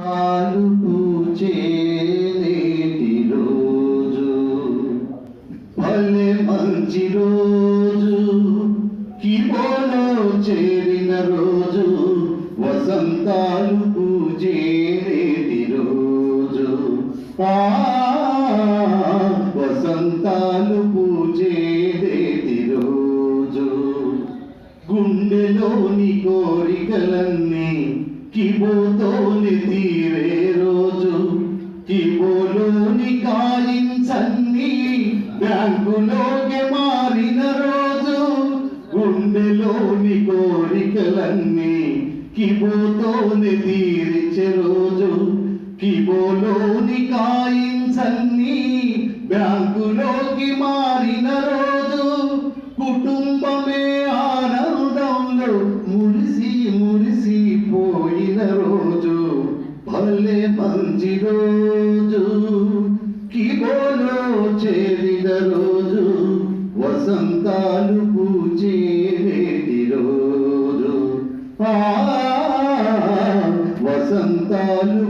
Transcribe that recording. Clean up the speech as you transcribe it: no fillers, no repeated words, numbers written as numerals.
ఆలు పూచేటి రోజు భలే మంచి రోజు కిబోలో చేరిన రోజు వసంతాలు పూచేటి రోజు వసంతాలు పూచేటి రోజు గుండెలోని కోరికలన్నీ కిబోతోని తీరే రోజు కిబోలోని కాయిన్సన్నీ బ్యాంకులోకి మారిన రోజు గుండెలోని కోరికలన్నీ కిబోతోని తీర్చే రోజు కిబోలోని కాయిన్సన్నీ బ్యాంకులోకి మారిన రోజు కుటుంబమే ఆనందంలో మురిసి మురిసిపోయిన రోజు భలే మంచి రోజు కిబోలో చేరిన రోజు వసంతాలు పూచేటి రోజు వసంతాలు